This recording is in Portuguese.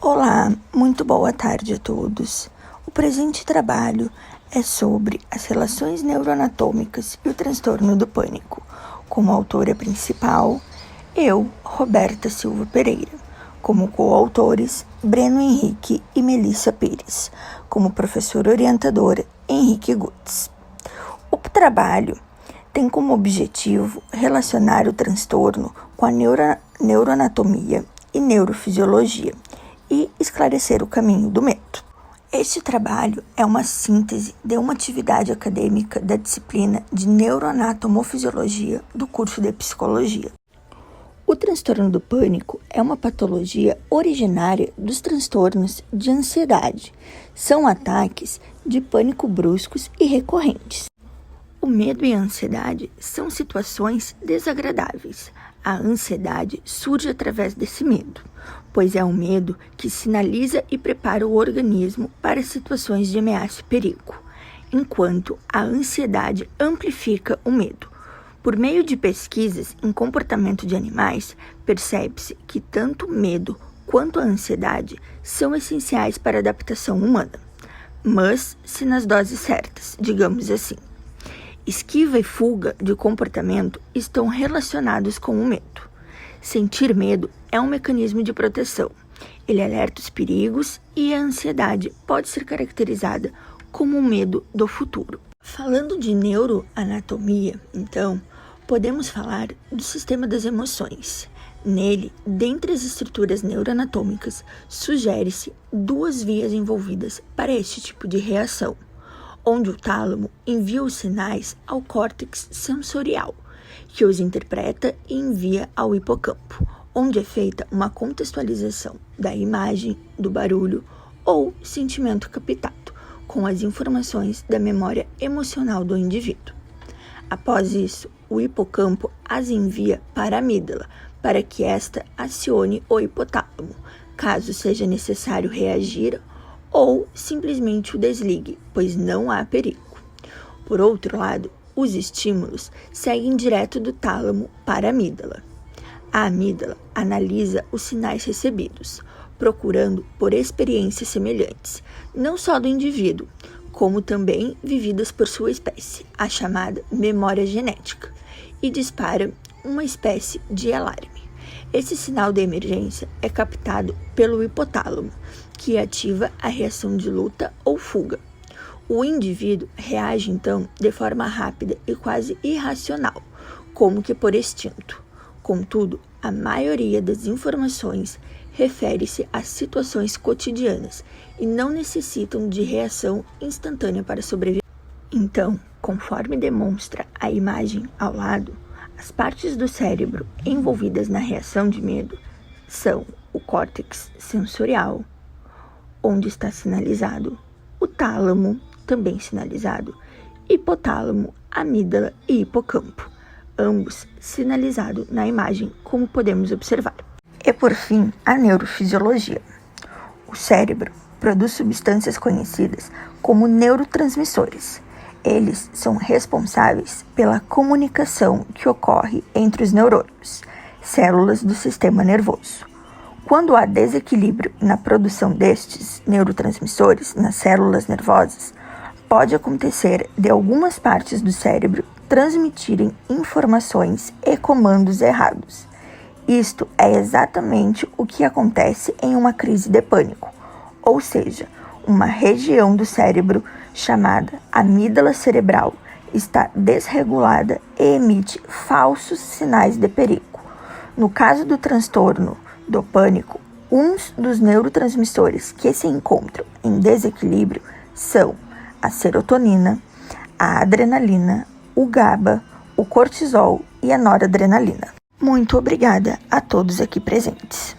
Olá, muito boa tarde a todos. O presente trabalho é sobre as relações neuroanatômicas e o transtorno do pânico. Como autora principal, eu, Roberta Silva Pereira. Como coautores, Breno Henrique e Melissa Pires. Como professora orientadora, Henrique Gutz. O trabalho tem como objetivo relacionar o transtorno com a neuroanatomia e neurofisiologia e esclarecer o caminho do medo. Este trabalho é uma síntese de uma atividade acadêmica da disciplina de neuroanatomofisiologia do curso de psicologia. O transtorno do pânico é uma patologia originária dos transtornos de ansiedade. São ataques de pânico bruscos e recorrentes. O medo e a ansiedade são situações desagradáveis. A ansiedade surge através desse medo, pois é o medo que sinaliza e prepara o organismo para situações de ameaça e perigo, enquanto a ansiedade amplifica o medo. Por meio de pesquisas em comportamento de animais, percebe-se que tanto o medo quanto a ansiedade são essenciais para a adaptação humana, mas se nas doses certas, digamos assim. Esquiva e fuga de comportamento estão relacionados com o medo. Sentir medo é um mecanismo de proteção. Ele alerta os perigos e a ansiedade pode ser caracterizada como um medo do futuro. Falando de neuroanatomia, então, podemos falar do sistema das emoções. Nele, dentre as estruturas neuroanatômicas, sugere-se duas vias envolvidas para este tipo de reação, onde o tálamo envia os sinais ao córtex sensorial, que os interpreta e envia ao hipocampo, onde é feita uma contextualização da imagem, do barulho ou sentimento captado, com as informações da memória emocional do indivíduo. Após isso, o hipocampo as envia para a amígdala, para que esta acione o hipotálamo, caso seja necessário reagir ou simplesmente o desligue, pois não há perigo. Por outro lado, os estímulos seguem direto do tálamo para a amígdala. A amígdala analisa os sinais recebidos, procurando por experiências semelhantes, não só do indivíduo, como também vividas por sua espécie, a chamada memória genética, e dispara uma espécie de alarme. Esse sinal de emergência é captado pelo hipotálamo, que ativa a reação de luta ou fuga. O indivíduo reage, então, de forma rápida e quase irracional, como que por instinto. Contudo, a maioria das informações refere-se a situações cotidianas e não necessitam de reação instantânea para sobreviver. Então, conforme demonstra a imagem ao lado, as partes do cérebro envolvidas na reação de medo são o córtex sensorial, onde está sinalizado o tálamo, também sinalizado, hipotálamo, amígdala e hipocampo, ambos sinalizados na imagem, como podemos observar. E por fim, a neurofisiologia. O cérebro produz substâncias conhecidas como neurotransmissores. Eles são responsáveis pela comunicação que ocorre entre os neurônios, células do sistema nervoso. Quando há desequilíbrio na produção destes neurotransmissores nas células nervosas, pode acontecer de algumas partes do cérebro transmitirem informações e comandos errados. Isto é exatamente o que acontece em uma crise de pânico, ou seja, uma região do cérebro chamada amígdala cerebral está desregulada e emite falsos sinais de perigo. No caso do transtorno do pânico, uns dos neurotransmissores que se encontram em desequilíbrio são a serotonina, a adrenalina, o GABA, o cortisol e a noradrenalina. Muito obrigada a todos aqui presentes.